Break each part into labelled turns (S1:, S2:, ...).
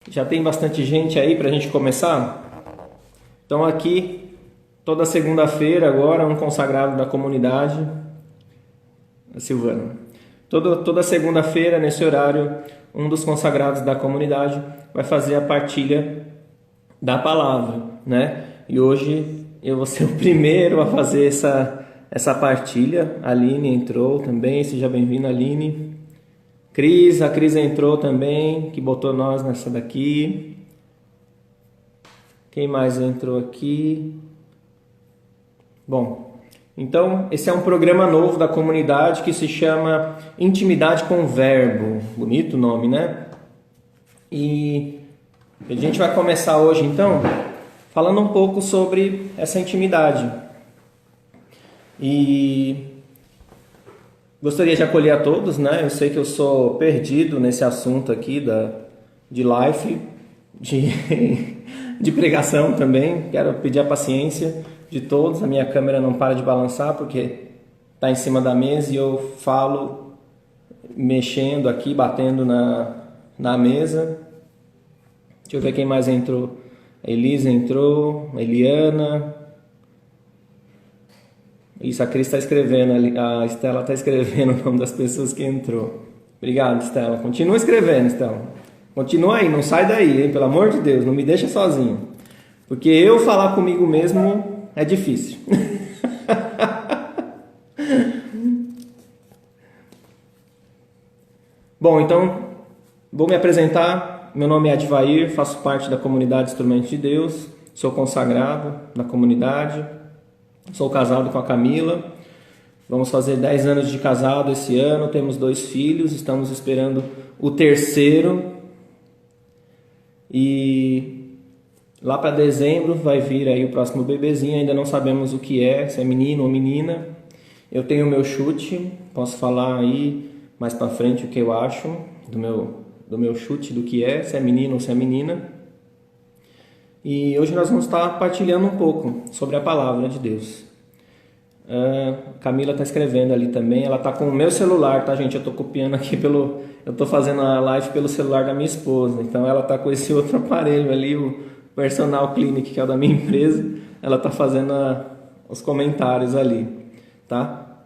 S1: Já tem bastante gente aí para a gente começar? Então aqui, toda segunda-feira agora, um consagrado da comunidade, a Silvana. Toda segunda-feira, nesse horário, um dos consagrados da comunidade vai fazer a partilha da palavra, né? E hoje eu vou ser o primeiro a fazer essa partilha. A Aline entrou também, seja bem-vinda, Aline. A Cris entrou também, que botou nós nessa daqui. Quem mais entrou aqui? Bom, então esse é um programa novo da comunidade que se chama Intimidade com o Verbo. Bonito o nome, né? E a gente vai começar hoje, então, falando um pouco sobre essa intimidade. E gostaria de acolher a todos, né? Eu sei que eu sou perdido nesse assunto aqui de life, de pregação também. Quero pedir a paciência de todos. A minha câmera não para de balançar porque está em cima da mesa e eu falo mexendo aqui, batendo na mesa. Deixa eu ver quem mais entrou. A Elisa entrou, a Eliana. Isso, a Cris está escrevendo, a Estela está escrevendo o nome das pessoas que entrou. Obrigado, Estela. Continua escrevendo, Estela. Continua aí, não sai daí, hein? Pelo amor de Deus, não me deixa sozinho. Porque eu falar comigo mesmo é difícil. Bom, então, vou me apresentar. Meu nome é Advair, faço parte da comunidade Instrumentos de Deus, sou consagrado da comunidade. Sou casado com a Camila, vamos fazer 10 anos de casado esse ano, temos 2 filhos, estamos esperando o terceiro e lá para dezembro vai vir aí o próximo bebezinho, ainda não sabemos o que é, se é menino ou menina. Eu tenho o meu chute, posso falar aí mais para frente o que eu acho do meu chute, do que é, se é menino ou se é menina. E hoje nós vamos estar partilhando um pouco sobre a palavra de Deus. A Camila está escrevendo ali também. Ela está com o meu celular, tá, gente? Eu estou copiando aqui eu estou fazendo a live pelo celular da minha esposa. Então ela está com esse outro aparelho ali, o Personal Clinic, que é o da minha empresa. Ela está fazendo os comentários ali, tá?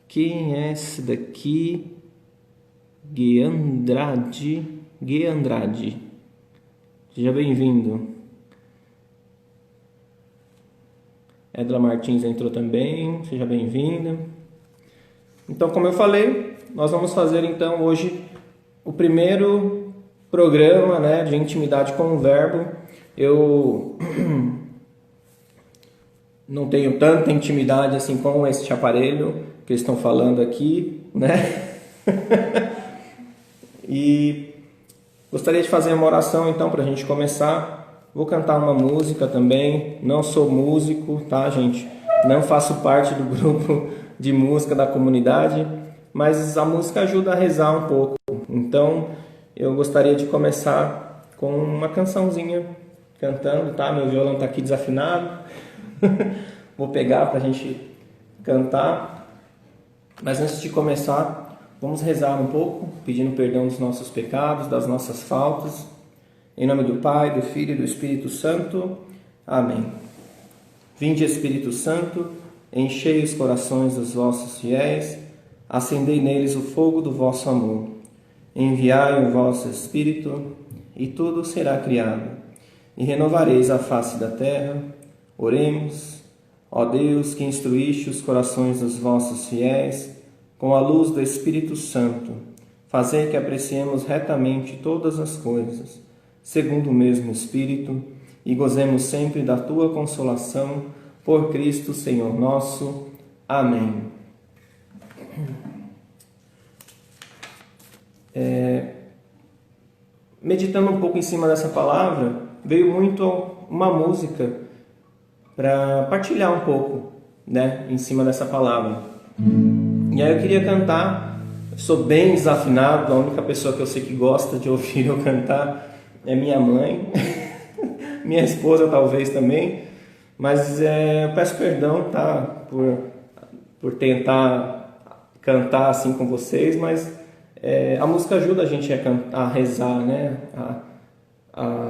S1: Quem é esse daqui? Gui Andrade. Seja bem-vindo. Edla Martins entrou também, seja bem-vinda. Então, como eu falei, nós vamos fazer então hoje o primeiro programa, né, de intimidade com o Verbo. Eu não tenho tanta intimidade assim com este aparelho que eles estão falando aqui, né? E gostaria de fazer uma oração então para a gente começar. Vou cantar uma música também, não sou músico, tá, gente? Não faço parte do grupo de música da comunidade, mas a música ajuda a rezar um pouco. Então, eu gostaria de começar com uma cançãozinha cantando, tá? Meu violão tá aqui desafinado. Vou pegar pra gente cantar. Mas antes de começar, vamos rezar um pouco, pedindo perdão dos nossos pecados, das nossas faltas. Em nome do Pai, do Filho e do Espírito Santo. Amém. Vinde, Espírito Santo, enchei os corações dos vossos fiéis, acendei neles o fogo do vosso amor. Enviai o vosso Espírito, e tudo será criado, e renovareis a face da terra. Oremos. Ó Deus, que instruíste os corações dos vossos fiéis, com a luz do Espírito Santo, fazei que apreciemos retamente todas as coisas, segundo o mesmo Espírito, e gozemos sempre da Tua consolação, por Cristo Senhor nosso. Amém. Meditando um pouco em cima dessa palavra, veio muito uma música para partilhar um pouco, né, em cima dessa palavra. E aí eu queria cantar. Eu sou bem desafinado, a única pessoa que eu sei que gosta de ouvir eu cantar é minha mãe, minha esposa talvez também, mas eu peço perdão, tá, por tentar cantar assim com vocês, mas a música ajuda a gente a rezar, né, a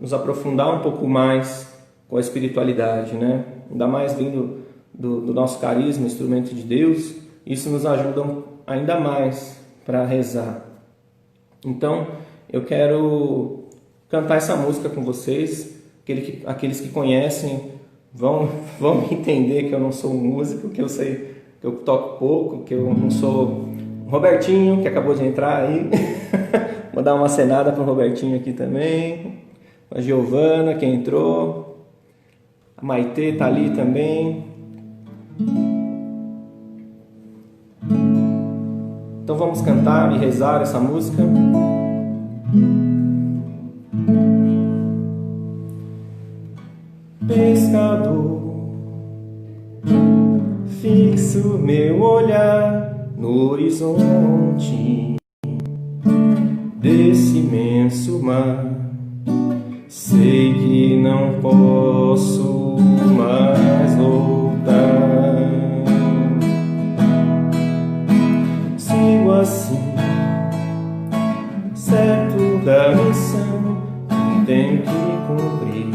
S1: nos aprofundar um pouco mais com a espiritualidade, né? Ainda mais vindo do nosso carisma, instrumento de Deus, isso nos ajuda ainda mais para rezar. Então, eu quero cantar essa música com vocês. Aqueles que conhecem vão entender que eu não sou um músico, que eu sei que eu toco pouco, que eu não sou Robertinho, que acabou de entrar aí. Vou dar uma acenada para o Robertinho aqui também. A Giovana, que entrou. A Maitê está ali também. Então vamos cantar e rezar essa música. Pescador, fixo meu olhar no horizonte desse imenso mar. Sei que não posso mais voltar. Sigo assim, certo da missão que tenho que cumprir.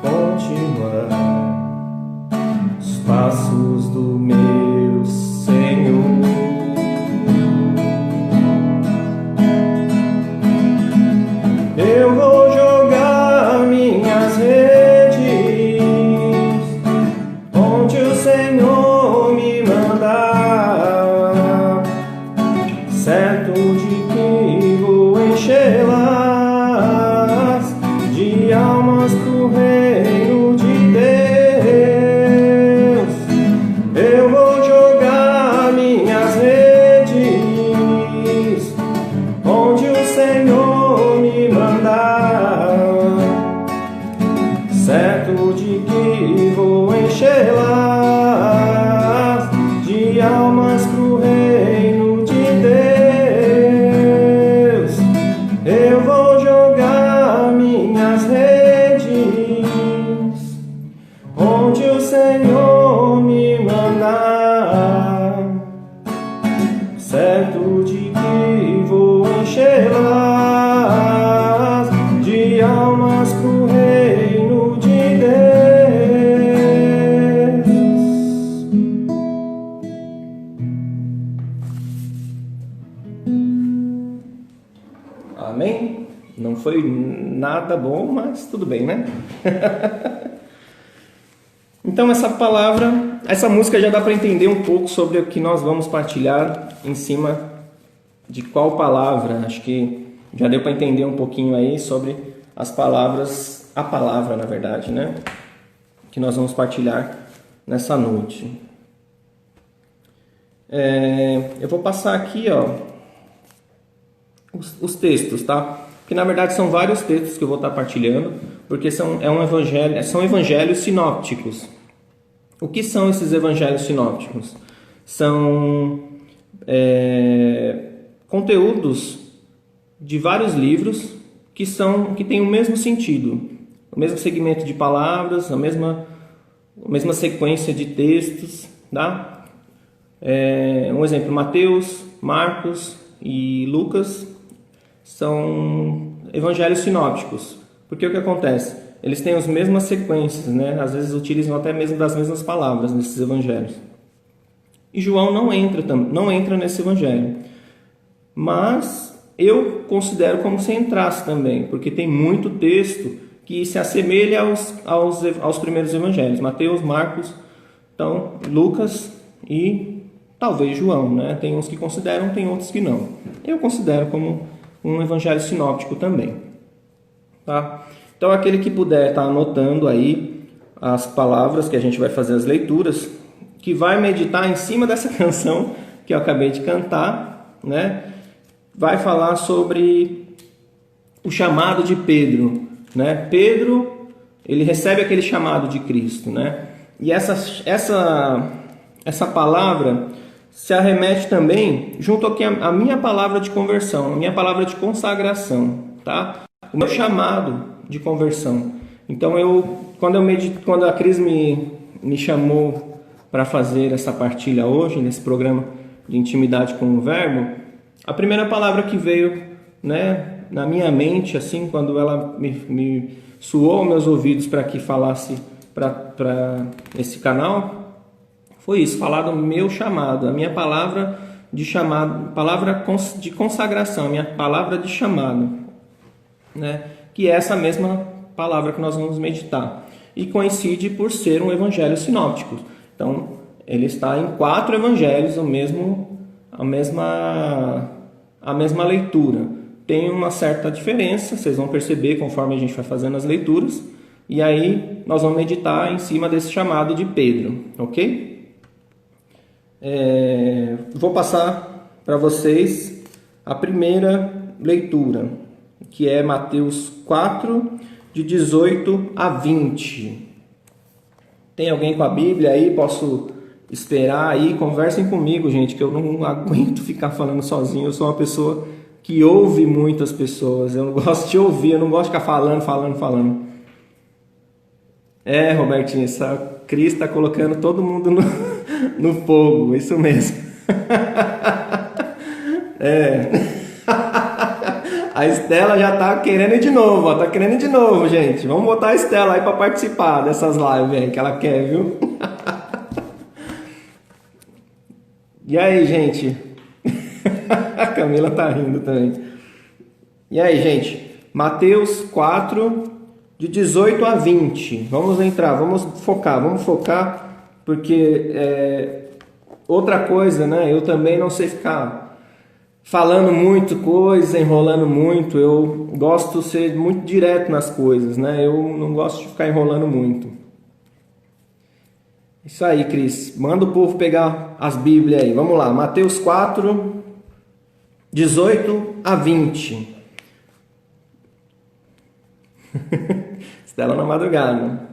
S1: Continuar os passos do meu Senhor. Eu vou jogar minhas redes onde o Senhor me mandar, certo de que vou enchê-las de almas pro reino de Deus. Eu vou jogar minhas redes onde o Senhor me mandar, certo de que vou enchê-las de almas pro reino de Deus. Eu vou jogar minhas redes onde o Senhor me mandar, certo de que vou enchê-las de almas pro reino de Deus. Amém? Não foi nada bom, mas tudo bem, né? Então essa música já dá para entender um pouco sobre o que nós vamos partilhar em cima de qual palavra. Acho que já deu para entender um pouquinho aí sobre as palavras, a palavra na verdade, né? Que nós vamos partilhar nessa noite. Eu vou passar aqui, ó, os textos, tá? Que na verdade são vários textos que eu vou estar partilhando, porque são evangelhos sinópticos. O que são esses evangelhos sinópticos? São conteúdos de vários livros que têm o mesmo sentido, o mesmo segmento de palavras, a mesma sequência de textos, tá? Um exemplo: Mateus, Marcos e Lucas são evangelhos sinópticos. Porque o que acontece? Eles têm as mesmas sequências, né? Às vezes utilizam até mesmo das mesmas palavras nesses evangelhos. E João não entra nesse evangelho. Mas eu considero como se entrasse também, porque tem muito texto que se assemelha aos primeiros evangelhos: Mateus, Marcos, então Lucas e talvez João, né? Tem uns que consideram, tem outros que não. Eu considero como um evangelho sinóptico também, tá? Então aquele que puder estar anotando aí as palavras que a gente vai fazer as leituras, que vai meditar em cima dessa canção que eu acabei de cantar, né? Vai falar sobre o chamado de Pedro, né? Pedro, ele recebe aquele chamado de Cristo, né? E essa palavra se arremete também junto aqui à minha palavra de conversão, a minha palavra de consagração, tá? O meu chamado de conversão. Então quando a Cris me chamou para fazer essa partilha hoje nesse programa de intimidade com o Verbo, a primeira palavra que veio, né, na minha mente, assim, quando ela me soou aos meus ouvidos para que falasse para esse canal, foi isso, falar do meu chamado, a minha palavra de chamado, palavra de consagração, a minha palavra de chamado, né? Que é essa mesma palavra que nós vamos meditar. E coincide por ser um evangelho sinóptico. Então, ele está em 4 evangelhos, a mesma leitura. Tem uma certa diferença, vocês vão perceber conforme a gente vai fazendo as leituras. E aí, nós vamos meditar em cima desse chamado de Pedro, ok? Vou passar para vocês a primeira leitura, que é Mateus 4, de 18 a 20. Tem alguém com a Bíblia aí? Posso esperar aí? Conversem comigo, gente, que eu não aguento ficar falando sozinho. Eu sou uma pessoa que ouve muitas pessoas. Eu não gosto de ouvir, eu não gosto de ficar falando. Robertinho, essa Cris está colocando todo mundo no fogo, isso mesmo. A Estela já tá querendo ir de novo, ó. Tá querendo ir de novo, gente. Vamos botar a Estela aí para participar dessas lives aí que ela quer, viu? E aí, gente? A Camila tá rindo também. E aí, gente? Mateus 4, de 18 a 20. Vamos entrar, vamos focar, porque outra coisa, né? Eu também não sei ficar falando muito coisa, enrolando muito. Eu gosto de ser muito direto nas coisas, né? Eu não gosto de ficar enrolando muito. Isso aí, Cris. Manda o povo pegar as Bíblias aí. Vamos lá. Mateus 4, 18 a 20. Estela na madrugada.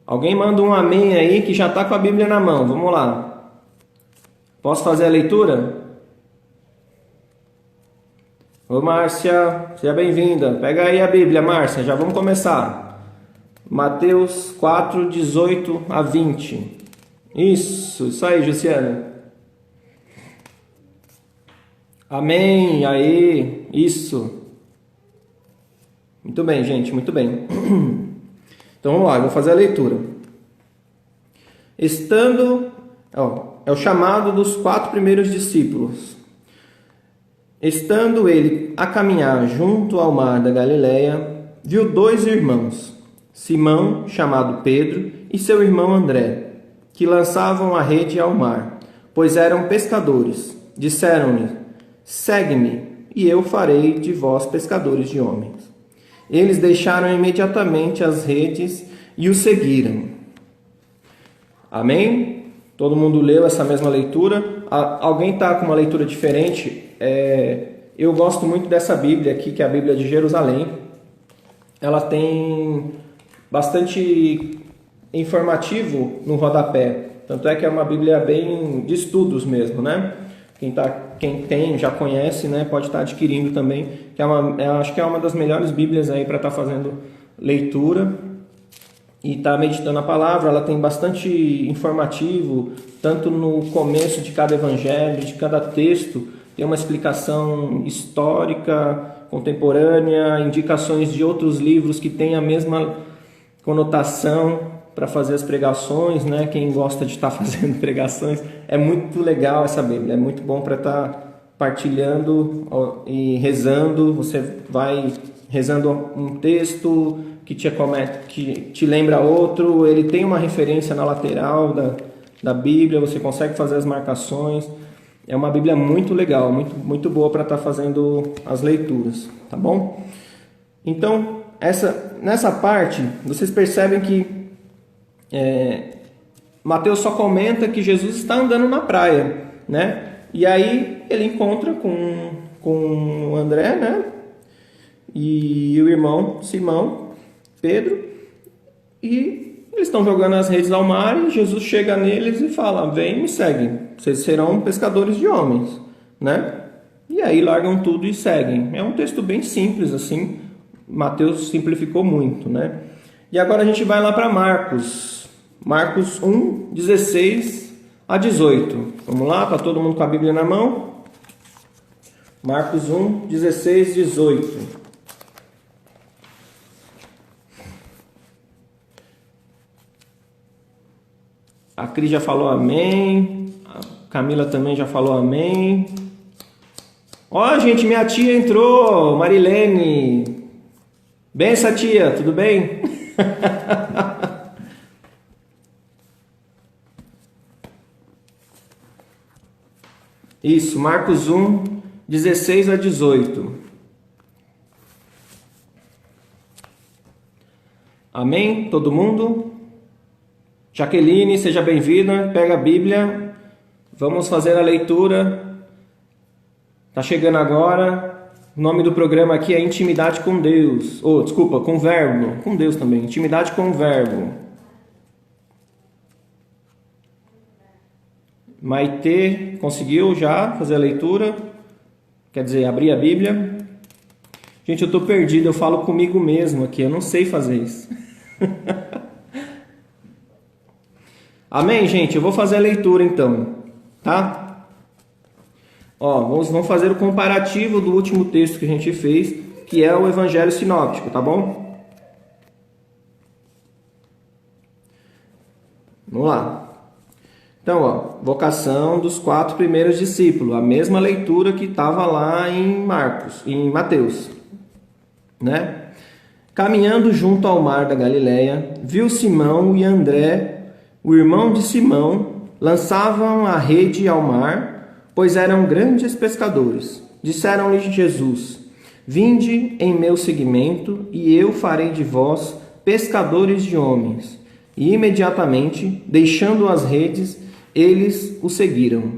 S1: Alguém manda um amém aí que já está com a Bíblia na mão. Vamos lá. Posso fazer a leitura? Ô Márcia, seja bem-vinda. Pega aí a Bíblia, Márcia, já vamos começar. Mateus 4, 18 a 20. Isso aí, Jussiana. Amém, aí, isso. Muito bem, gente, muito bem. Então vamos lá, eu vou fazer a leitura. É o chamado dos 4 primeiros discípulos. Estando ele a caminhar junto ao mar da Galileia, viu 2 irmãos, Simão, chamado Pedro, e seu irmão André, que lançavam a rede ao mar, pois eram pescadores. Disseram-lhe: segue-me, e eu farei de vós pescadores de homens. Eles deixaram imediatamente as redes e o seguiram. Amém? Todo mundo leu essa mesma leitura? Alguém está com uma leitura diferente? Eu gosto muito dessa Bíblia aqui, que é a Bíblia de Jerusalém. Ela tem bastante informativo no rodapé. Tanto é que é uma Bíblia bem de estudos mesmo, né? Quem tem, já conhece, né? Pode estar adquirindo também. Acho que é uma das melhores Bíblias aí para estar fazendo leitura e estar meditando a palavra. Ela tem bastante informativo, tanto no começo de cada evangelho, de cada texto. Tem uma explicação histórica, contemporânea, indicações de outros livros que têm a mesma conotação para fazer as pregações, né? Quem gosta de estar fazendo pregações, é muito legal essa Bíblia, é muito bom para estar partilhando e rezando. Você vai rezando um texto que te lembra outro, ele tem uma referência na lateral da Bíblia, você consegue fazer as marcações. É uma Bíblia muito legal, muito, muito boa para estar fazendo as leituras, tá bom? Então, nessa parte, vocês percebem que Mateus só comenta que Jesus está andando na praia, né? E aí ele encontra com o André, né? E o irmão Simão, Pedro, e eles estão jogando as redes ao mar e Jesus chega neles e fala: vem e me segue, vocês serão pescadores de homens, né? E aí largam tudo e seguem. É um texto bem simples assim, Mateus simplificou muito, né? E agora a gente vai lá para Marcos 1, 16 a 18. Vamos lá, tá todo mundo com a Bíblia na mão? Marcos 1, 16, 18. A Cris já falou amém. A Camila também já falou amém. Ó, gente, minha tia entrou, Marilene. Benção, tia, tudo bem? Isso, Marcos 1, 16 a 18. Amém? Todo mundo? Jaqueline, seja bem-vinda. Pega a Bíblia. Vamos fazer a leitura. Tá chegando agora. O nome do programa aqui é Intimidade com Deus. Desculpa, com o Verbo. Com Deus também. Intimidade com o Verbo. Maitê, conseguiu já fazer a leitura? Quer dizer, abrir a Bíblia? Gente, eu tô perdido. Eu falo comigo mesmo aqui. Eu não sei fazer isso. Amém, gente? Eu vou fazer a leitura então. Tá? Ó, vamos fazer o comparativo do último texto que a gente fez, que é o Evangelho Sinóptico, tá bom? Vamos lá. Então, ó, vocação dos 4 primeiros discípulos, a mesma leitura que estava lá em Mateus, né? Caminhando junto ao mar da Galileia, viu Simão e André, o irmão de Simão, lançavam a rede ao mar, pois eram grandes pescadores. Disseram-lhe Jesus: Vinde em meu seguimento, e eu farei de vós pescadores de homens. E imediatamente, deixando as redes, eles o seguiram.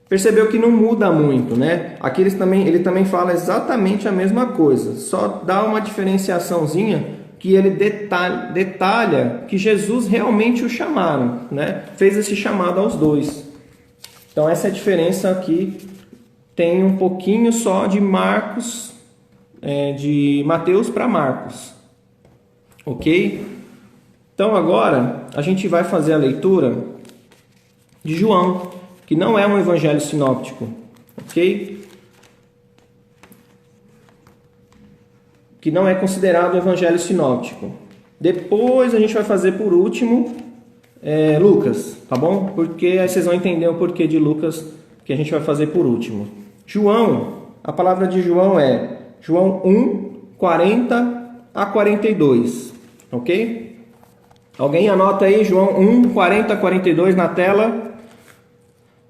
S1: Percebeu que não muda muito, né? Aqui ele também fala exatamente a mesma coisa, só dá uma diferenciaçãozinha que ele detalha que Jesus realmente o chamaram, né? Fez esse chamado aos dois. Então essa é a diferença aqui. Tem um pouquinho só de Marcos, de Mateus para Marcos, ok? Então agora a gente vai fazer a leitura de João, que não é um evangelho sinóptico, ok? Que não é considerado evangelho sinóptico. Depois a gente vai fazer por último Lucas, tá bom? Porque aí vocês vão entender o porquê de Lucas, que a gente vai fazer por último. João, a palavra de João é João 1, 40 a 42, ok? Alguém anota aí João 1, 40 a 42 na tela.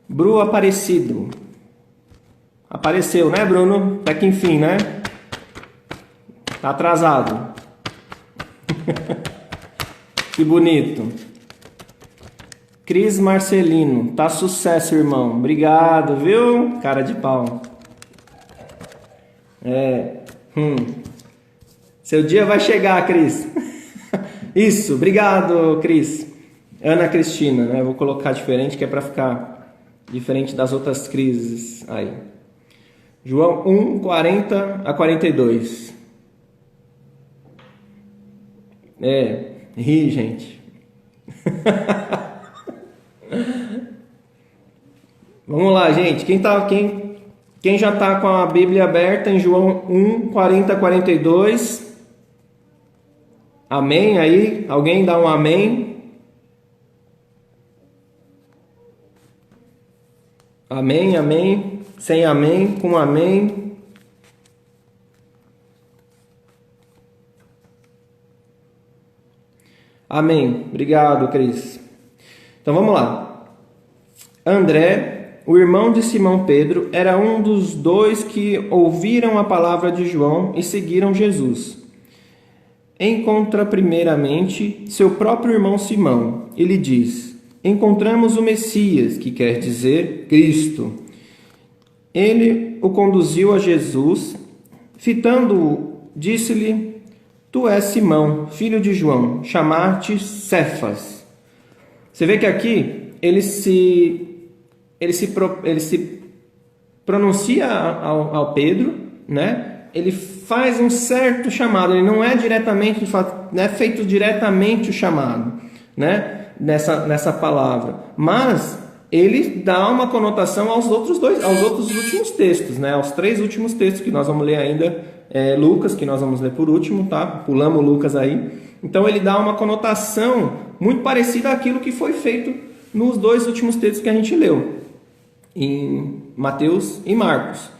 S1: Bru Aparecido. Apareceu, né, Bruno? Até que enfim, né? Tá atrasado. Que bonito. Cris Marcelino. Tá sucesso, irmão. Obrigado, viu? Cara de pau. Seu dia vai chegar, Cris. Isso, obrigado, Cris. Ana Cristina, né? Vou colocar diferente, que é para ficar diferente das outras crises aí. João 1, 40 a 42. Ri, gente. Vamos lá, gente. Quem já está com a Bíblia aberta em João 1, 40 a 42? Amém aí? Alguém dá um amém? Amém, amém. Sem amém, com amém. Amém. Obrigado, Cris. Então vamos lá. André, o irmão de Simão Pedro, era um dos 2 que ouviram a palavra de João e seguiram Jesus. Encontra primeiramente seu próprio irmão Simão e lhe diz: Encontramos o Messias, que quer dizer Cristo. Ele o conduziu a Jesus, fitando-o, disse-lhe: Tu és Simão, filho de João, chamar-te Cefas. Você vê que aqui ele se pronuncia ao Pedro, né? Ele faz um certo chamado, ele não é diretamente, não é feito diretamente o chamado, né? Nessa palavra, mas ele dá uma conotação aos outros últimos textos, né? Aos 3 últimos textos que nós vamos ler ainda, Lucas, que nós vamos ler por último, tá? Pulamos Lucas aí. Então ele dá uma conotação muito parecida àquilo que foi feito nos 2 últimos textos que a gente leu, em Mateus e Marcos.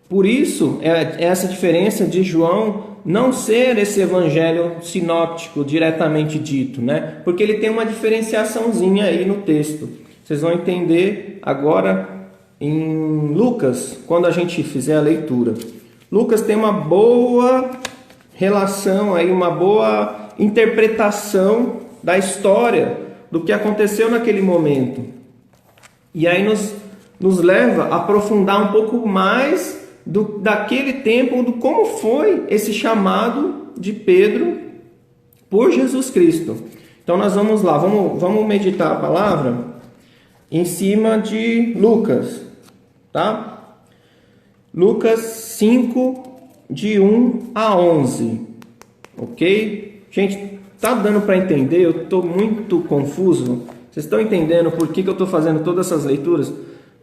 S1: Por isso, essa diferença de João não ser esse evangelho sinóptico diretamente dito, né? Porque ele tem uma diferenciaçãozinha aí no texto. Vocês vão entender agora em Lucas, quando a gente fizer a leitura. Lucas tem uma boa relação, aí, uma boa interpretação da história, do que aconteceu naquele momento. E aí nos leva a aprofundar um pouco mais daquele tempo, do como foi esse chamado de Pedro por Jesus Cristo. Então nós vamos lá, vamos meditar a palavra em cima de Lucas, tá? Lucas 5, de 1 a 11, ok? Gente, tá dando para entender? Eu estou muito confuso. Vocês estão entendendo por que eu estou fazendo todas essas leituras?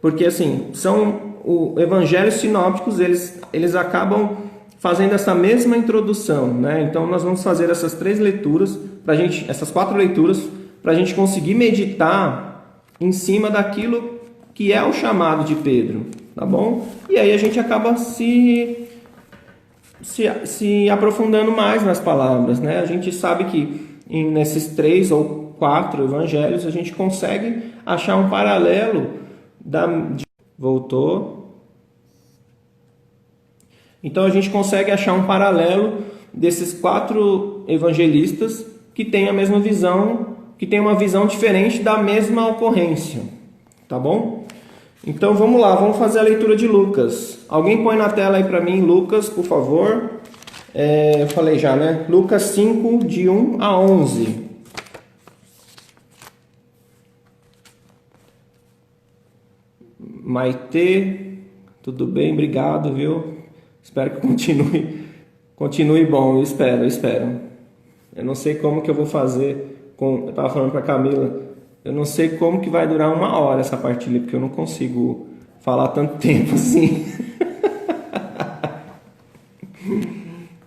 S1: Porque assim, são evangelhos sinópticos, eles acabam fazendo essa mesma introdução, né? Então nós vamos fazer essas 3 leituras, essas 4 leituras, para a gente conseguir meditar em cima daquilo que é o chamado de Pedro, tá bom? E aí a gente acaba se aprofundando mais nas palavras, né? A gente sabe que nesses 3 ou 4 evangelhos a gente consegue achar um paralelo Voltou. Então a gente consegue achar um paralelo desses 4 evangelistas que têm a mesma visão, que têm uma visão diferente da mesma ocorrência, tá bom? Então vamos lá, vamos fazer a leitura de Lucas. Alguém põe na tela aí para mim, Lucas, por favor. Eu falei já, né? Lucas 5, de 1 a 11. Maitê, tudo bem? Obrigado, viu? Espero que continue bom, eu espero. Eu não sei como que eu vou fazer eu estava falando para Camila, eu não sei como que vai durar 1 hora essa partilha, porque eu não consigo falar tanto tempo assim.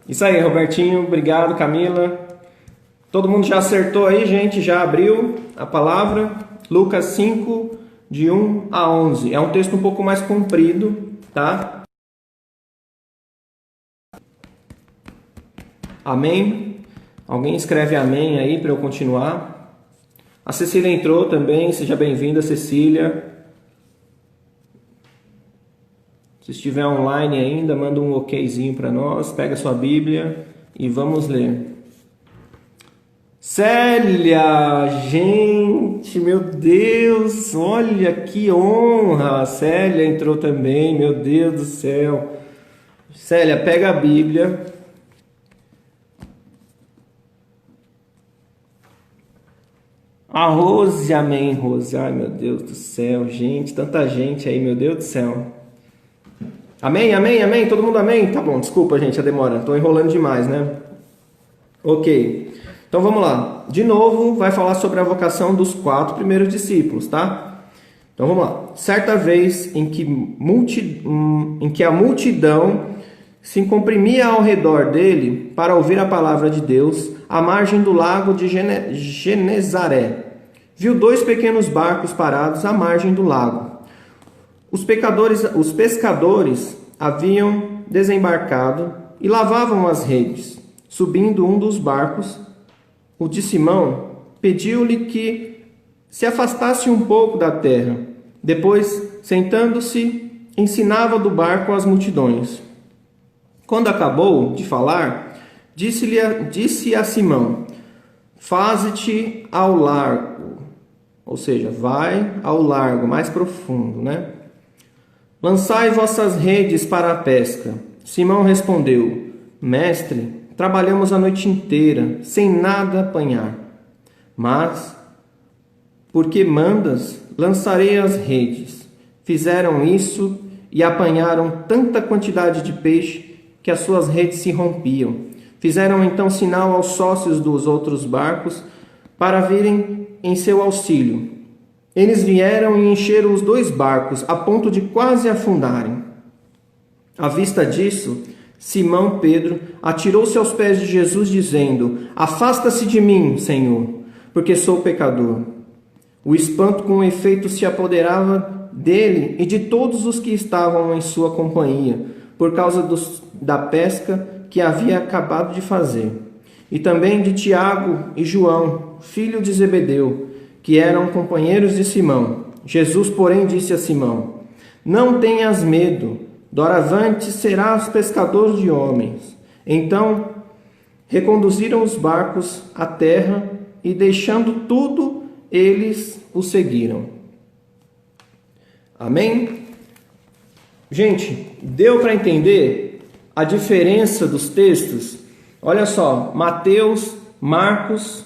S1: Isso aí, Robertinho, obrigado, Camila. Todo mundo já acertou aí, gente? Já abriu a palavra? Lucas 5, de 1 a 11. É um texto um pouco mais comprido, tá? Amém? Alguém escreve amém aí para eu continuar? A Cecília entrou também, seja bem-vinda, Cecília. Se estiver online ainda, manda um okzinho para nós, pega sua Bíblia e vamos ler. Célia, gente, meu Deus, olha que honra, a Célia entrou também, meu Deus do céu. Célia, pega a Bíblia. A Rose, amém, Rose, ai meu Deus do céu, gente, tanta gente aí, meu Deus do céu. Amém, amém, amém, todo mundo amém? Tá bom, desculpa gente a demora, tô enrolando demais, né? Ok. Então vamos lá, de novo vai falar sobre a vocação dos 4 primeiros discípulos, tá? Então vamos lá. Certa vez em que a multidão se comprimia ao redor dele para ouvir a palavra de Deus, à margem do lago de Genezaré, viu 2 pequenos barcos parados à margem do lago. Os pescadores haviam desembarcado e lavavam as redes. Subindo um dos barcos, o de Simão pediu-lhe que se afastasse um pouco da terra. Depois, sentando-se, ensinava do barco às multidões. Quando acabou de falar, disse a Simão: faze-te ao largo, ou seja, vai ao largo, mais profundo, né? Lançai vossas redes para a pesca. Simão respondeu: mestre, trabalhamos a noite inteira, sem nada apanhar. Mas, porque mandas, lançarei as redes. Fizeram isso e apanharam tanta quantidade de peixe que as suas redes se rompiam. Fizeram então sinal aos sócios dos outros barcos para virem em seu auxílio. eles vieram e encheram os 2 barcos, a ponto de quase afundarem. À vista disso, Simão Pedro atirou-se aos pés de Jesus, dizendo: Afasta-se de mim, Senhor, porque sou pecador. O espanto com efeito se apoderava dele e de todos os que estavam em sua companhia, por causa da pesca que havia acabado de fazer. E também de Tiago e João, filho de Zebedeu, que eram companheiros de Simão. Jesus, porém, disse a Simão: Não tenhas medo, doravante serás pescador de homens. Então reconduziram os barcos à terra e, deixando tudo, eles o seguiram. Amém? Gente, deu para entender a diferença dos textos? Olha só, Mateus, Marcos,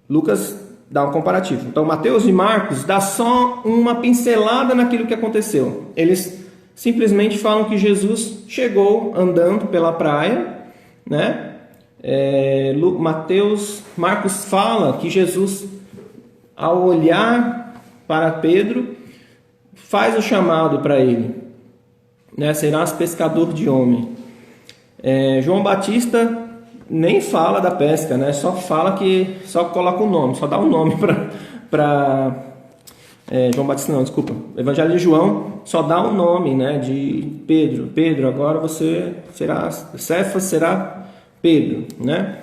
S1: Lucas dá um comparativo. Então, Mateus e Marcos dá só uma pincelada naquilo que aconteceu. Eles simplesmente falam que Jesus chegou andando pela praia, né? Marcos fala que Jesus, ao olhar para Pedro, faz o chamado para ele, né? Serás pescador de homem. João Batista nem fala da pesca, né? Só coloca o nome, só dá um nome para João Batista, não, desculpa. O Evangelho de João só dá o nome, né, de Pedro. Pedro, agora você será, Cefas será Pedro, né?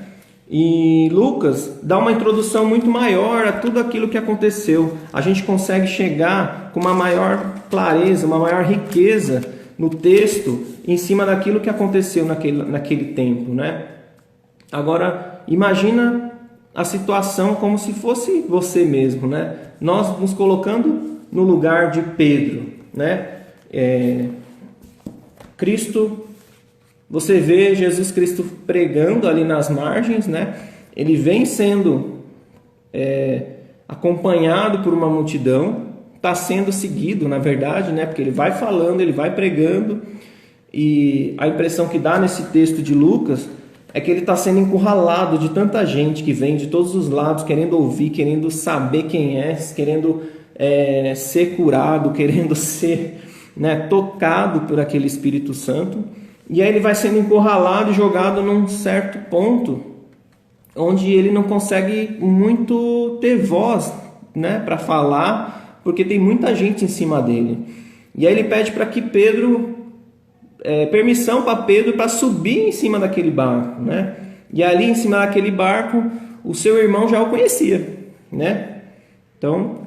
S1: E Lucas dá uma introdução muito maior a tudo aquilo que aconteceu. A gente consegue chegar com uma maior clareza, uma maior riqueza no texto em cima daquilo que aconteceu naquele tempo, né? Agora, imagina a situação como se fosse você mesmo, né? Nós nos colocando no lugar de Pedro, né? Cristo, você vê Jesus Cristo pregando ali nas margens, né? Ele vem sendo acompanhado por uma multidão, está sendo seguido, na verdade, né? Porque ele vai falando, ele vai pregando, e a impressão que dá nesse texto de Lucas é que ele está sendo encurralado de tanta gente que vem de todos os lados, querendo ouvir, querendo saber quem é, querendo ser curado, querendo ser, né, tocado por aquele Espírito Santo. E aí ele vai sendo encurralado e jogado num certo ponto, onde ele não consegue muito ter voz, né, para falar, porque tem muita gente em cima dele. E aí ele pede para que permissão para Pedro para subir em cima daquele barco, né? E ali em cima daquele barco, o seu irmão já o conhecia, né? Então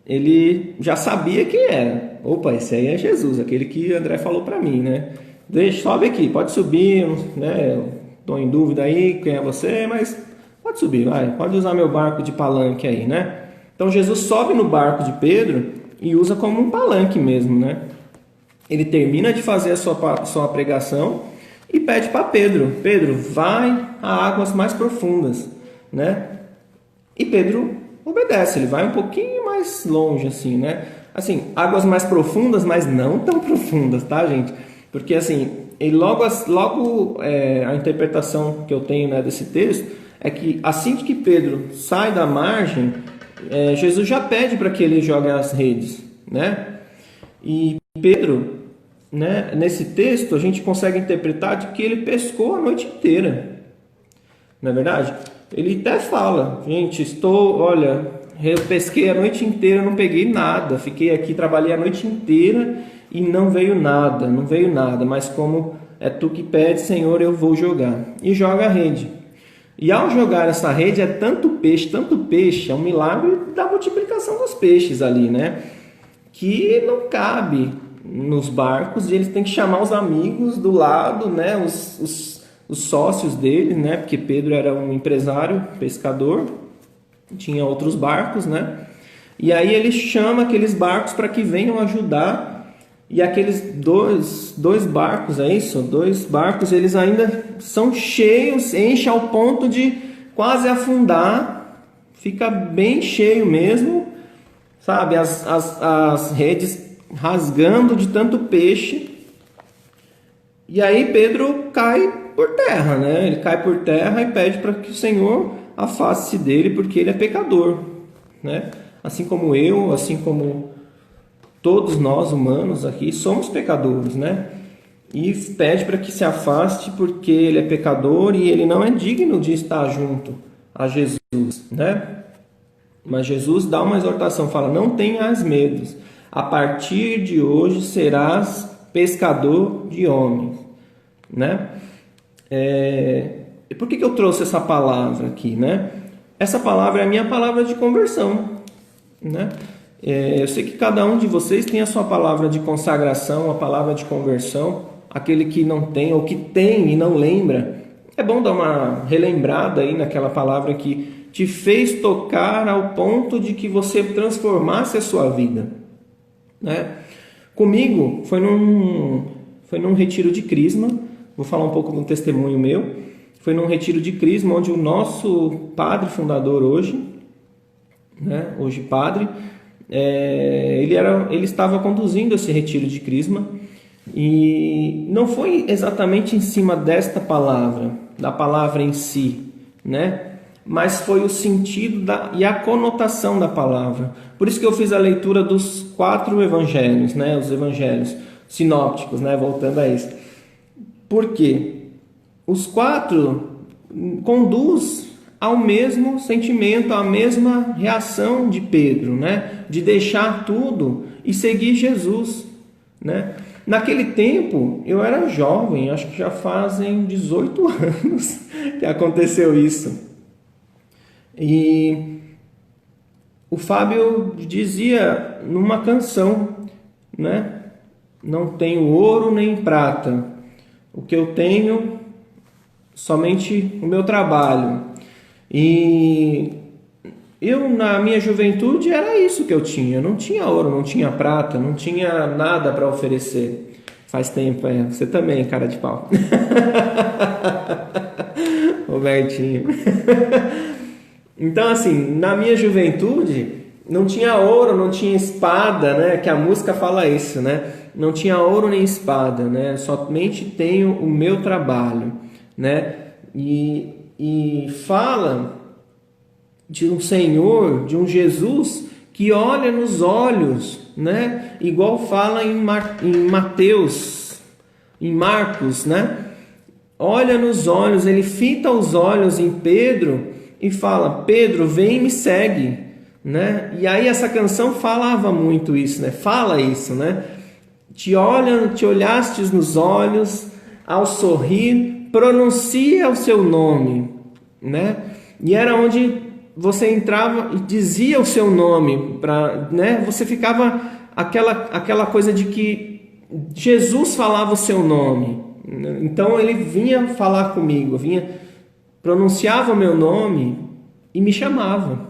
S1: ele já sabia quem era. Opa, esse aí é Jesus, aquele que André falou para mim, né? Sobe aqui, pode subir, né? Estou em dúvida aí quem é você, mas pode subir, vai, pode usar meu barco de palanque aí, né? Então Jesus sobe no barco de Pedro e usa como um palanque mesmo, né? Ele termina de fazer a sua pregação e pede para Pedro: Pedro, vai a águas mais profundas, né? E Pedro obedece, ele vai um pouquinho mais longe, assim, né? Assim, águas mais profundas, mas não tão profundas, tá, gente? Porque assim, a interpretação que eu tenho, né, desse texto é que assim que Pedro sai da margem, Jesus já pede para que ele jogue as redes, né? E Pedro, né, nesse texto a gente consegue interpretar de que ele pescou a noite inteira, não é verdade? Ele até fala: gente, eu pesquei a noite inteira, não peguei nada, fiquei aqui, trabalhei a noite inteira e não veio nada, mas como é tu que pede, Senhor, eu vou jogar. E joga a rede. E ao jogar essa rede, é tanto peixe, é um milagre da multiplicação dos peixes ali, né? Que não cabe nos barcos, e eles têm que chamar os amigos do lado, né? Os sócios dele, né? Porque Pedro era um empresário, pescador, tinha outros barcos, né? E aí ele chama aqueles barcos para que venham ajudar. E aqueles dois barcos, dois barcos, eles ainda são cheios, enche ao ponto de quase afundar, fica bem cheio mesmo, sabe? As redes rasgando de tanto peixe. E aí Pedro cai por terra, né? Ele cai por terra e pede para que o Senhor afaste-se dele, porque ele é pecador, né? Assim como eu, assim como todos nós humanos aqui, somos pecadores, né? E pede para que se afaste porque ele é pecador e ele não é digno de estar junto a Jesus, né? Mas Jesus dá uma exortação, fala: não tenhas medo, a partir de hoje serás pescador de homens, né? Por que eu trouxe essa palavra aqui, né? Essa palavra é a minha palavra de conversão, né? Eu sei que cada um de vocês tem a sua palavra de consagração, a palavra de conversão. Aquele que não tem ou que tem e não lembra, é bom dar uma relembrada aí naquela palavra que te fez tocar ao ponto de que você transformasse a sua vida, né? Comigo foi num retiro de Crisma. Vou falar um pouco de um testemunho meu. Foi num retiro de Crisma onde o nosso padre fundador hoje, né, hoje padre, ele estava conduzindo esse retiro de Crisma. E não foi exatamente em cima desta palavra, da palavra em si, né? Mas foi o sentido e a conotação da palavra. Por isso que eu fiz a leitura dos 4 evangelhos, né? Os evangelhos sinópticos, né? Voltando a isso. Por quê? Os 4 conduz ao mesmo sentimento, à mesma reação de Pedro, né? De deixar tudo e seguir Jesus, né? Naquele tempo, eu era jovem, acho que já fazem 18 anos que aconteceu isso. E o Fábio dizia numa canção, né? Não tenho ouro nem prata, o que eu tenho, somente o meu trabalho. E eu, na minha juventude, era isso que eu tinha. Eu não tinha ouro, não tinha prata, não tinha nada para oferecer. Faz tempo, você também, cara de pau. Robertinho. Então, assim, na minha juventude, não tinha ouro, não tinha espada, né? Que a música fala isso, né? Não tinha ouro nem espada, né? Somente tenho o meu trabalho, né? E fala de um Senhor, de um Jesus que olha nos olhos, né? Igual fala em Mateus, em Marcos, né? Olha nos olhos, ele fita os olhos em Pedro e fala: Pedro, vem e me segue, né? E aí essa canção falava muito isso, né? Fala isso, né? Te olhastes nos olhos, ao sorrir, pronuncia o seu nome, né? E era onde você entrava e dizia o seu nome, né? Você ficava aquela coisa de que Jesus falava o seu nome. Então ele vinha falar comigo, pronunciava o meu nome e me chamava.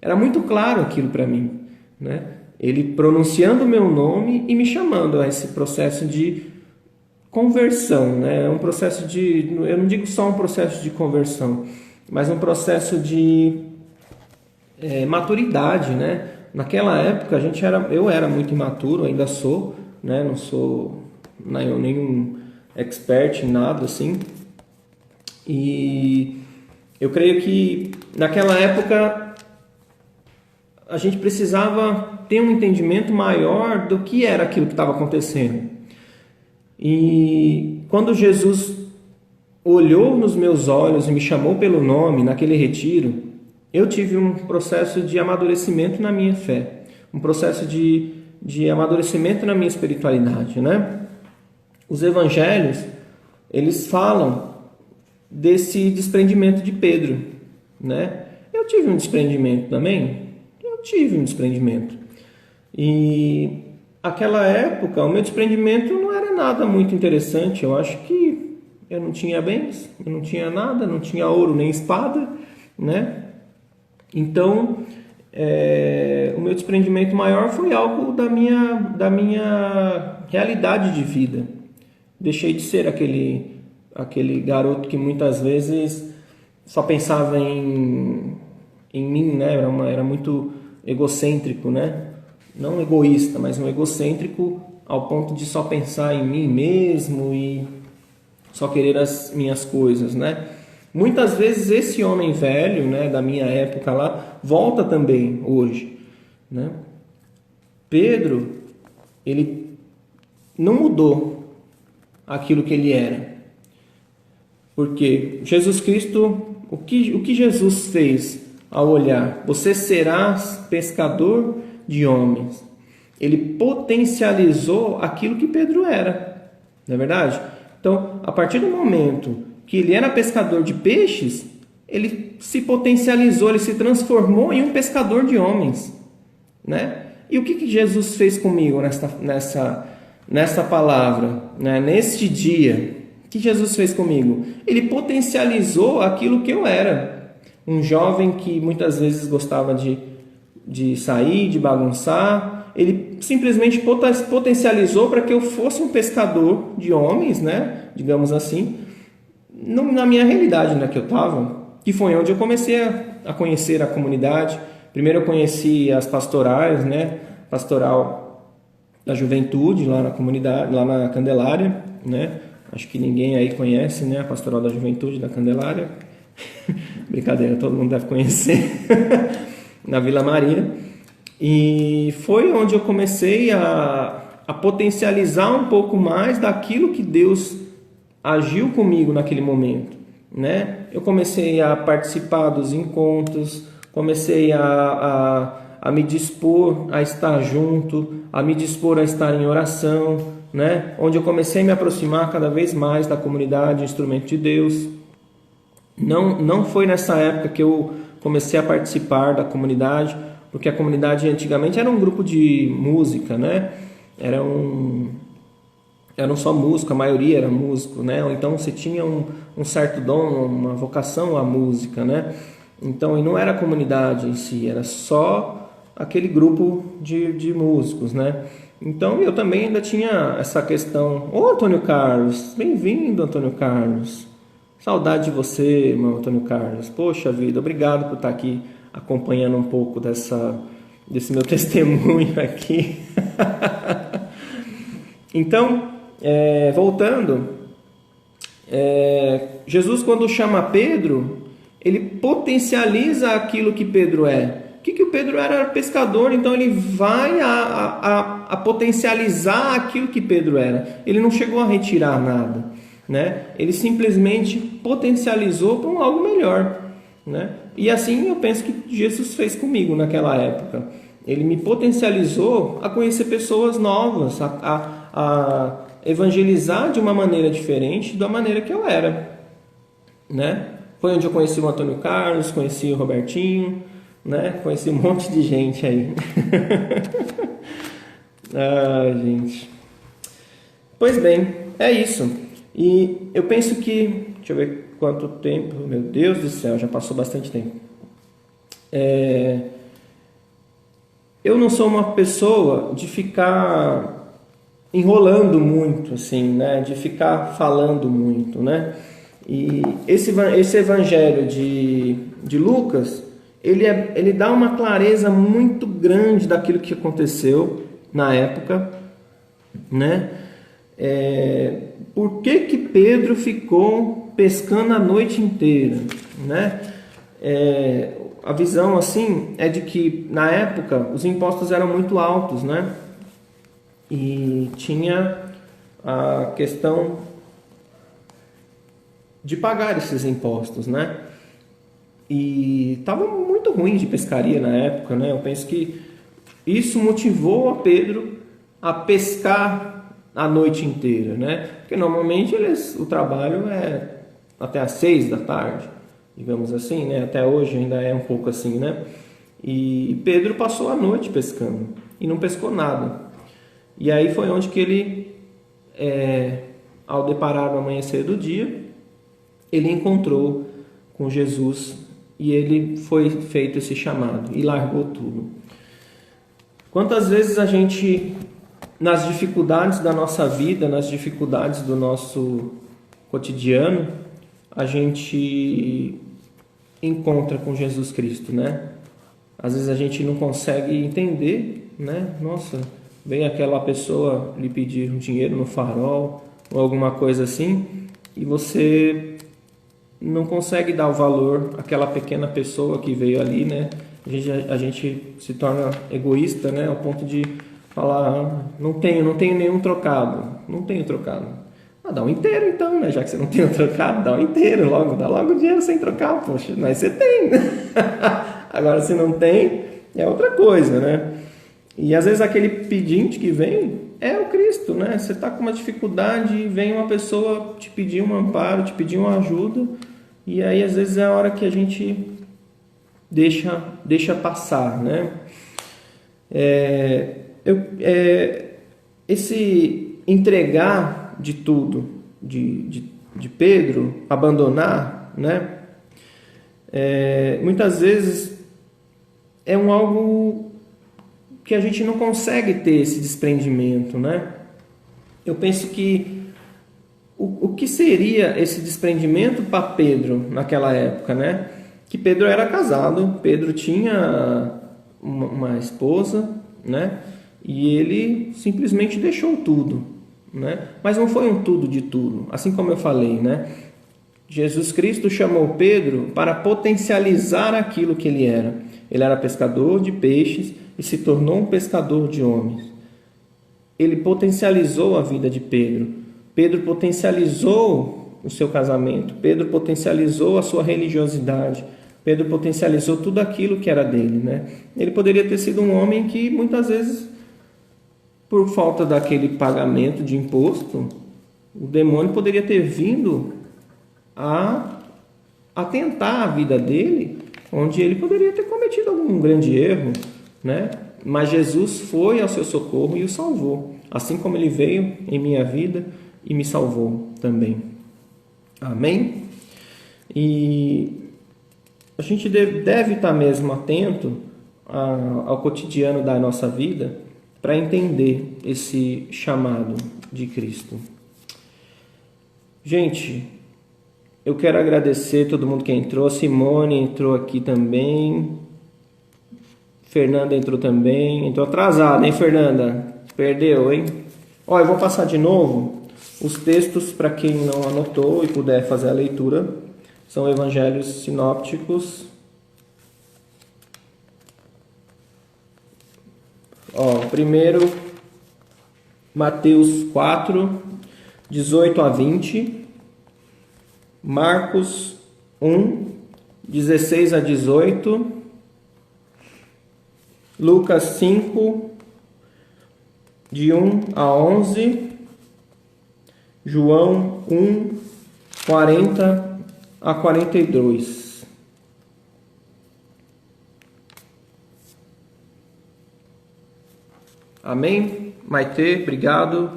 S1: Era muito claro aquilo para mim, né? Ele pronunciando o meu nome e me chamando a esse processo de conversão, né? Um processo eu não digo só um processo de conversão, mas um processo de maturidade, né? Naquela época eu era muito imaturo, ainda sou, né? Não sou nenhum expert em nada assim. E eu creio que naquela época a gente precisava ter um entendimento maior do que era aquilo que estava acontecendo. E quando Jesus olhou nos meus olhos e me chamou pelo nome naquele retiro, eu tive um processo de amadurecimento na minha fé, um processo de amadurecimento na minha espiritualidade, né? Os evangelhos, eles falam desse desprendimento de Pedro, né? Eu tive um desprendimento também, e aquela época o meu desprendimento não era nada muito interessante. Eu acho que eu não tinha bens, eu não tinha nada, não tinha ouro nem espada, né? Então o meu desprendimento maior foi algo da minha realidade de vida. Deixei de ser aquele garoto que muitas vezes só pensava em mim, né? Era muito egocêntrico, né? Não egoísta, mas um egocêntrico ao ponto de só pensar em mim mesmo e só querer as minhas coisas, né? Muitas vezes esse homem velho, né, da minha época lá, volta também hoje, né? Pedro, ele não mudou aquilo que ele era. Porque Jesus Cristo, o que Jesus fez ao olhar? Você serás pescador de homens. Ele potencializou aquilo que Pedro era, não é verdade? Então, a partir do momento que ele era pescador de peixes, ele se potencializou, ele se transformou em um pescador de homens, né? E o que Jesus fez comigo nessa palavra, né? Neste dia? O que Jesus fez comigo? Ele potencializou aquilo que eu era. Um jovem que muitas vezes gostava de sair, de bagunçar. Ele simplesmente potencializou para que eu fosse um pescador de homens, né? Digamos assim, na minha realidade, né, que eu estava, que foi onde eu comecei a conhecer a comunidade. Primeiro eu conheci as pastorais, né? Pastoral da juventude lá na comunidade, lá na Candelária, né? Acho que ninguém aí conhece, né? A pastoral da juventude da Candelária. Brincadeira, todo mundo deve conhecer. Na Vila Maria. E foi onde eu comecei a potencializar um pouco mais daquilo que Deus agiu comigo naquele momento, né? Eu comecei a participar dos encontros, comecei a me dispor a estar junto, a me dispor a estar em oração, né? Onde eu comecei a me aproximar cada vez mais da comunidade Instrumento de Deus. Não foi nessa época que eu comecei a participar da comunidade, porque a comunidade antigamente era um grupo de música, né? Eram só músico, a maioria era músico, né? Ou então você tinha um certo dom, uma vocação à música, né? Então, e não era a comunidade em si, era só aquele grupo de músicos, né? Então, eu também ainda tinha essa questão. Ô, Antônio Carlos, bem-vindo, Antônio Carlos. Saudade de você, irmão Antônio Carlos. Poxa vida, obrigado por estar aqui acompanhando um pouco desse meu testemunho aqui. Então, voltando, Jesus, quando chama Pedro, ele potencializa aquilo que Pedro é. O que o Pedro era pescador, então ele vai a potencializar aquilo que Pedro era. Ele não chegou a retirar nada, né? Ele simplesmente potencializou para algo melhor, né? E assim eu penso que Jesus fez comigo naquela época. Ele me potencializou a conhecer pessoas novas, a evangelizar de uma maneira diferente da maneira que eu era, né? Foi onde eu conheci o Antônio Carlos, conheci o Robertinho, né? Conheci um monte de gente aí. Gente. Pois bem, é isso. E eu penso que... Deixa eu ver quanto tempo... Meu Deus do céu, já passou bastante tempo. Eu não sou uma pessoa de ficar enrolando muito, assim, né? De ficar falando muito, né? E esse evangelho de Lucas, ele dá uma clareza muito grande daquilo que aconteceu na época, né? Por que Pedro ficou pescando a noite inteira, né? A visão assim é de que na época os impostos eram muito altos, né? E tinha a questão de pagar esses impostos, né? E estava muito ruim de pescaria na época, né? Eu penso que isso motivou a Pedro a pescar a noite inteira, né? Porque normalmente o trabalho é até às 6 da tarde, digamos assim, né? Até hoje ainda é um pouco assim, né? E Pedro passou a noite pescando e não pescou nada. E aí foi onde que ele, ao deparar no amanhecer do dia, ele encontrou com Jesus e ele foi feito esse chamado e largou tudo. Quantas vezes a gente, nas dificuldades da nossa vida, nas dificuldades do nosso cotidiano, a gente encontra com Jesus Cristo, né? Às vezes a gente não consegue entender, né? Nossa, vem aquela pessoa lhe pedir um dinheiro no farol ou alguma coisa assim, e você não consegue dar o valor àquela pequena pessoa que veio ali, né? A gente se torna egoísta, né? Ao ponto de falar, não tenho nenhum trocado, não tenho trocado. Dá um inteiro então, né? Já que você não tem um trocado, dá um inteiro logo, dá logo o dinheiro sem trocar, poxa, mas você tem. Agora se não tem, é outra coisa, né? E às vezes aquele pedinte que vem é o Cristo, né? Você está com uma dificuldade e vem uma pessoa te pedir um amparo, te pedir uma ajuda, e aí às vezes é a hora que a gente deixa passar, né? Esse entregar de tudo de Pedro, abandonar, né? Muitas vezes é algo que a gente não consegue ter esse desprendimento, né? Eu penso que o que seria esse desprendimento para Pedro naquela época, né? Que Pedro era casado, Pedro tinha uma esposa, né? E ele simplesmente deixou tudo, né? Mas não foi um tudo de tudo, assim como eu falei, né? Jesus Cristo chamou Pedro para potencializar aquilo que ele era. Ele era pescador de peixes e se tornou um pescador de homens. Ele potencializou a vida de Pedro. Pedro potencializou o seu casamento. Pedro potencializou a sua religiosidade. Pedro potencializou tudo aquilo que era dele, né? Ele poderia ter sido um homem que muitas vezes, por falta daquele pagamento de imposto, o demônio poderia ter vindo a tentar a vida dele, onde ele poderia ter cometido algum grande erro, né? Mas Jesus foi ao seu socorro e o salvou, assim como ele veio em minha vida e me salvou também. Amém? E a gente deve estar mesmo atento ao cotidiano da nossa vida para entender esse chamado de Cristo. Gente, eu quero agradecer todo mundo que entrou. Simone entrou aqui também. Fernanda entrou também. Entrou atrasada, hein, Fernanda? Perdeu, hein? Ó, eu vou passar de novo os textos para quem não anotou e puder fazer a leitura. São evangelhos sinópticos. Ó, primeiro, Mateus 4, 18 a 20. Marcos 1, 16 a 18. Lucas 5, de 1 a 11. João 1, 40 a 42. Amém? Maitê, obrigado.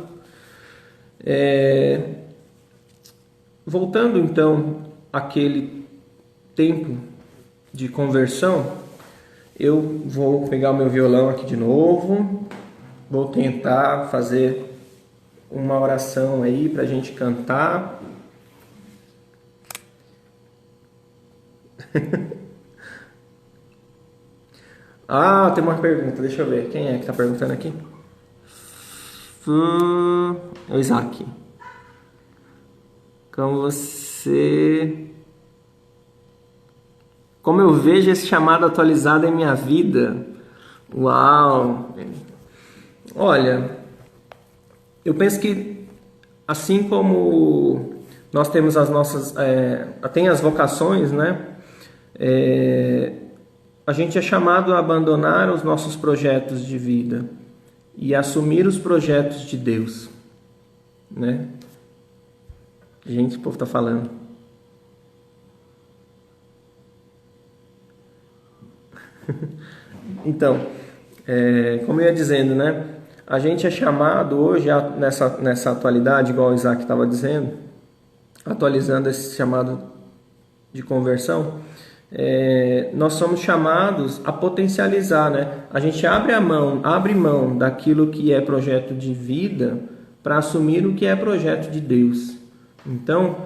S1: Voltando então àquele tempo de conversão, eu vou pegar o meu violão aqui de novo, vou tentar fazer uma oração aí para a gente cantar. Ah, tem uma pergunta, deixa eu ver. Quem é que está perguntando aqui? É o Isaac. Como eu vejo esse chamado atualizado em minha vida? Uau! Olha, eu penso que assim como nós temos as nossas, tem as vocações, né? A gente é chamado a abandonar os nossos projetos de vida e assumir os projetos de Deus, né? Gente, o povo está falando. Então, como eu ia dizendo, né? A gente é chamado hoje, nessa atualidade, igual o Isaac estava dizendo, atualizando esse chamado de conversão, nós somos chamados a potencializar, né? A gente abre mão daquilo que é projeto de vida para assumir o que é projeto de Deus. Então,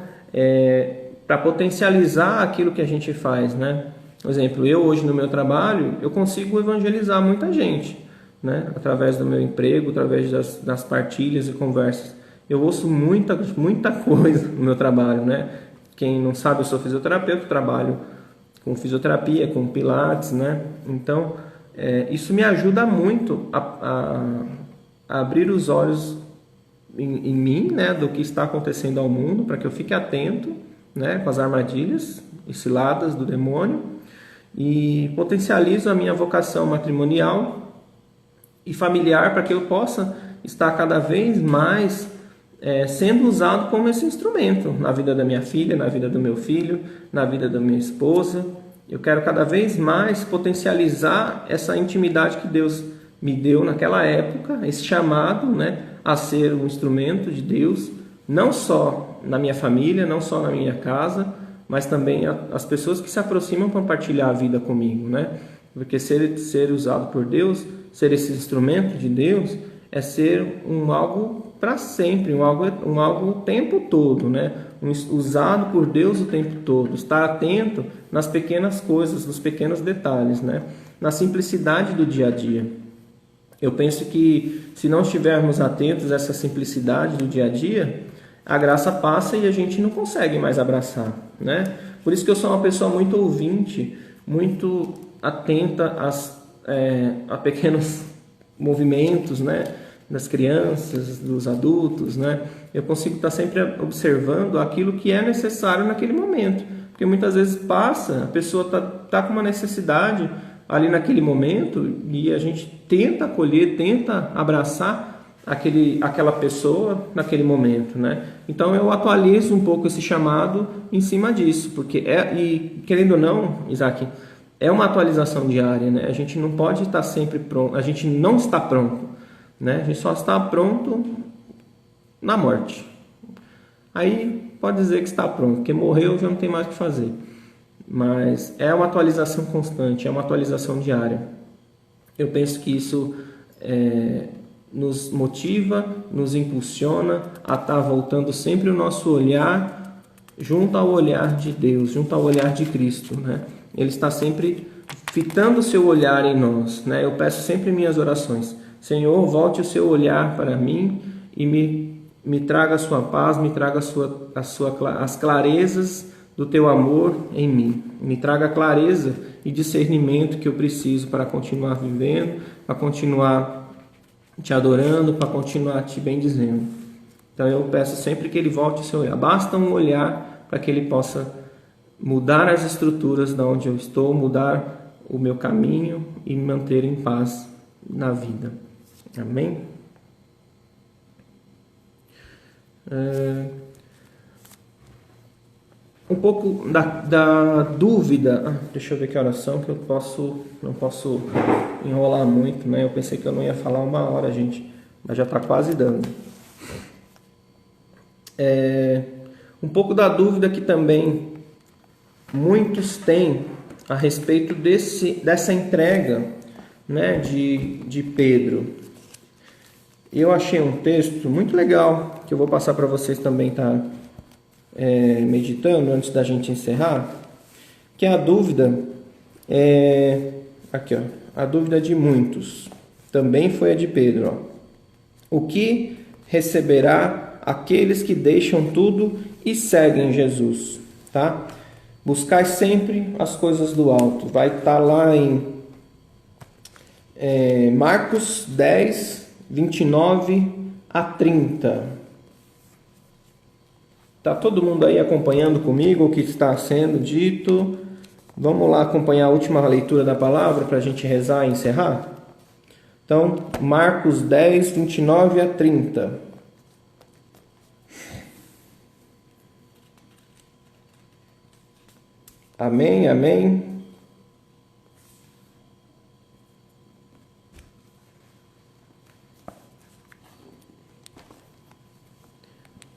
S1: para potencializar aquilo que a gente faz, né? Por exemplo, eu hoje no meu trabalho, eu consigo evangelizar muita gente, né? Através do meu emprego, através das partilhas e conversas. Eu ouço muita coisa no meu trabalho, né? Quem não sabe, eu sou fisioterapeuta, trabalho com fisioterapia, com pilates, né? Então, isso me ajuda muito a abrir os olhos em mim, né, do que está acontecendo ao mundo, para que eu fique atento, né, com as armadilhas e ciladas do demônio, e potencializo a minha vocação matrimonial e familiar para que eu possa estar cada vez mais sendo usado como esse instrumento na vida da minha filha, na vida do meu filho, na vida da minha esposa. Eu quero cada vez mais potencializar essa intimidade que Deus me deu naquela época, esse chamado, né, a ser um instrumento de Deus, não só na minha família, não só na minha casa, mas também as pessoas que se aproximam para partilhar a vida comigo, né? Porque ser usado por Deus, ser esse instrumento de Deus, é ser algo para sempre, um algo o tempo todo, né? Usado por Deus o tempo todo, estar atento nas pequenas coisas, nos pequenos detalhes, né? Na simplicidade do dia a dia. Eu penso que se não estivermos atentos a essa simplicidade do dia a dia, a graça passa e a gente não consegue mais abraçar, né? Por isso que eu sou uma pessoa muito ouvinte, muito atenta a pequenos movimentos, né, das crianças, dos adultos, né? Eu consigo estar sempre observando aquilo que é necessário naquele momento, porque muitas vezes passa, a pessoa tá com uma necessidade ali naquele momento e a gente tenta acolher, tenta abraçar aquela pessoa naquele momento, né? Então eu atualizo um pouco esse chamado em cima disso, porque e querendo ou não, Isaac, é uma atualização diária, né? A gente não pode estar sempre pronto, a gente não está pronto, né? A gente só está pronto na morte. Aí pode dizer que está pronto, porque morreu já não tem mais o que fazer. Mas é uma atualização constante, é uma atualização diária. Eu penso que isso nos motiva, nos impulsiona a estar voltando sempre o nosso olhar junto ao olhar de Deus, junto ao olhar de Cristo, né? Ele está sempre fitando o seu olhar em nós, né? Eu peço sempre em minhas orações: Senhor, volte o seu olhar para mim e me traga a sua paz, me traga as clarezas do teu amor em mim. Me traga a clareza e discernimento que eu preciso para continuar vivendo, para continuar te adorando, para continuar te bendizendo. Então eu peço sempre que ele volte o seu olhar. Basta um olhar para que ele possa mudar as estruturas de onde eu estou, mudar o meu caminho e me manter em paz na vida. Amém? Um pouco da dúvida. Deixa eu ver que oração que eu não posso enrolar muito, né? Eu pensei que eu não ia falar 1 hora, gente, mas já está quase dando. Um pouco da dúvida que também muitos têm a respeito dessa entrega, né, de Pedro. Eu achei um texto muito legal que eu vou passar para vocês também estar meditando antes da gente encerrar, que é a dúvida aqui, ó, a dúvida de muitos também foi a de Pedro, ó. O que receberá aqueles que deixam tudo e seguem Jesus, tá? Buscai sempre as coisas do alto. Vai estar lá em Marcos 10, 29 a 30. Tá todo mundo aí acompanhando comigo o que está sendo dito? Vamos lá acompanhar a última leitura da palavra para a gente rezar e encerrar? Então, Marcos 10, 29 a 30. Amém, amém.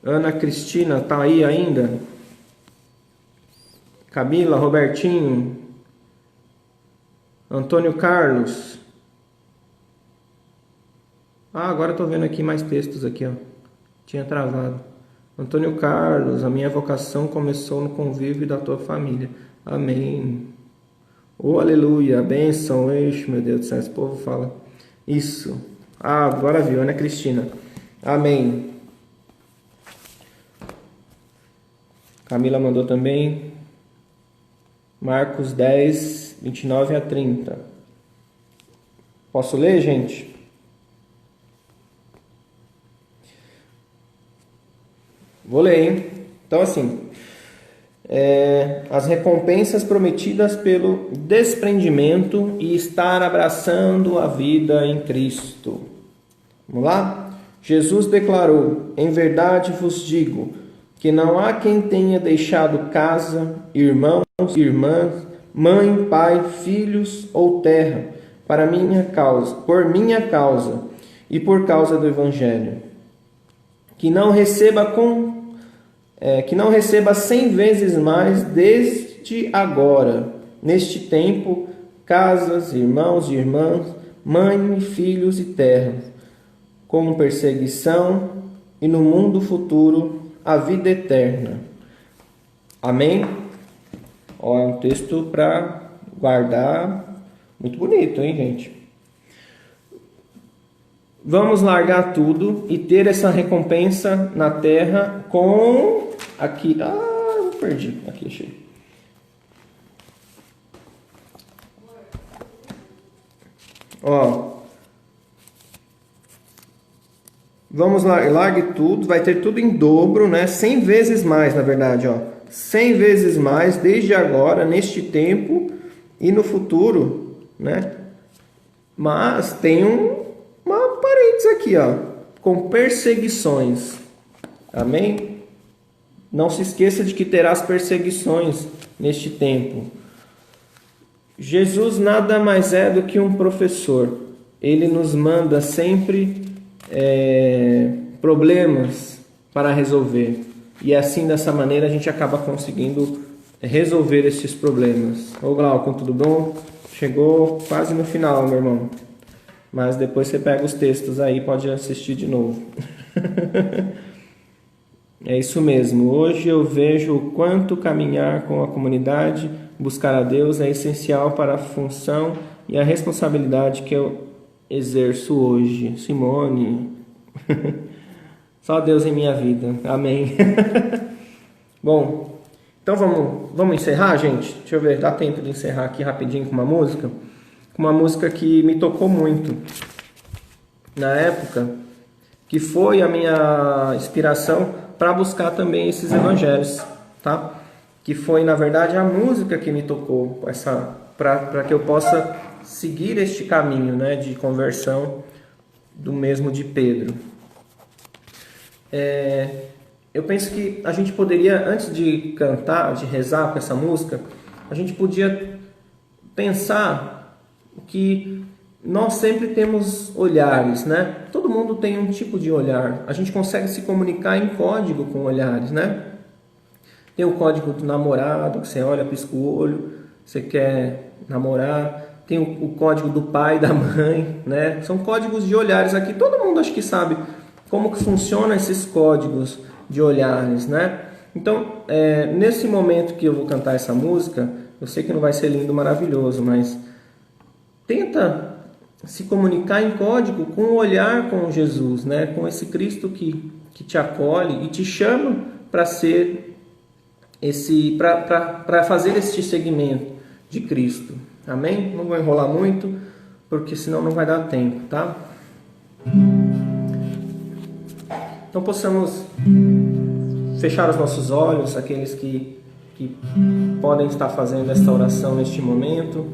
S1: Ana Cristina, tá aí ainda? Camila, Robertinho, Antônio Carlos. Agora eu tô vendo aqui mais textos aqui, ó. Tinha travado. Antônio Carlos, a minha vocação começou no convívio da tua família. Amém. Oh, aleluia, bênção, eixo, meu Deus do céu, esse povo fala. Isso. Agora viu, Ana Cristina. Amém. Camila mandou também. Marcos 10, 29 a 30. Posso ler, gente? Vou ler, hein? Então, assim, as recompensas prometidas pelo desprendimento e estar abraçando a vida em Cristo. Vamos lá? Jesus declarou: em verdade vos digo, que não há quem tenha deixado casa, irmãos, irmãs, mãe, pai, filhos ou terra, por minha causa e por causa do Evangelho, que não receba 100 vezes mais desde agora, neste tempo, casas, irmãos e irmãs, mãe, filhos e terra, como perseguição, e no mundo futuro a vida eterna. Amém? Ó, é um texto para guardar, muito bonito, hein, gente? Vamos largar tudo e ter essa recompensa na terra com... Aqui, eu perdi, aqui achei. Ó, vamos lá, largue tudo, vai ter tudo em dobro, né? 100 vezes mais, na verdade, ó. 100 vezes mais desde agora, neste tempo e no futuro, né? Mas tem uma parênteses aqui, ó, com perseguições. Amém? Não se esqueça de que terás perseguições neste tempo. Jesus nada mais é do que um professor. Ele nos manda sempre problemas para resolver. E assim, dessa maneira, a gente acaba conseguindo resolver esses problemas. Ô Glauco, tudo bom? Chegou quase no final, meu irmão. Mas depois você pega os textos aí, pode assistir de novo. É isso mesmo. Hoje eu vejo o quanto caminhar com a comunidade, buscar a Deus é essencial para a função e a responsabilidade que eu exerço hoje. Simone. Só Deus em minha vida. Amém. Bom, então vamos encerrar, gente? Deixa eu ver, dá tempo de encerrar aqui rapidinho com uma música? Com uma música que me tocou muito na época, que foi a minha inspiração para buscar também esses evangelhos, tá? Que foi, na verdade, a música que me tocou para que eu possa seguir este caminho, né, de conversão do mesmo de Pedro. Eu penso que a gente poderia, antes de cantar, de rezar com essa música, a gente podia pensar que nós sempre temos olhares, né? Todo mundo tem um tipo de olhar. A gente consegue se comunicar em código com olhares, né? Tem o código do namorado, que você olha, pisca o olho, você quer namorar. Tem o código do pai, da mãe, né? São códigos de olhares aqui. Todo mundo acho que sabe como que funcionam esses códigos de olhares, né? Então, nesse momento que eu vou cantar essa música, eu sei que não vai ser lindo, maravilhoso, mas tenta se comunicar em código com o olhar com Jesus, né? Com esse Cristo que te acolhe e te chama para ser para fazer este segmento de Cristo. Amém? Não vou enrolar muito, porque senão não vai dar tempo, tá? Então possamos fechar os nossos olhos, aqueles que podem estar fazendo esta oração neste momento.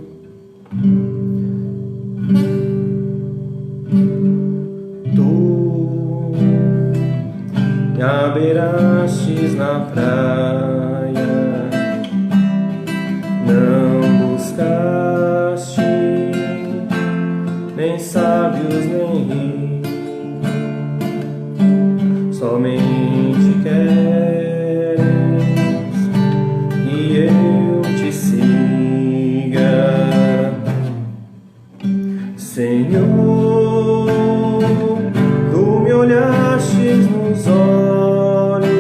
S1: Tu me aberastes na praia, não buscaste nem sábios nem ricos, somente queres que eu te siga, Senhor. Tu me olhastes nos olhos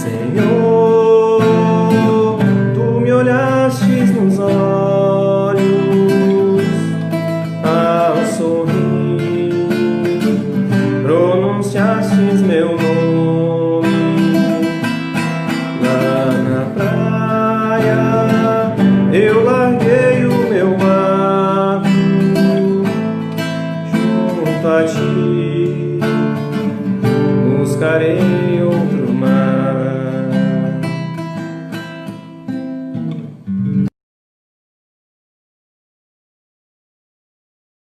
S1: Senhor, tu me olhastes nos olhos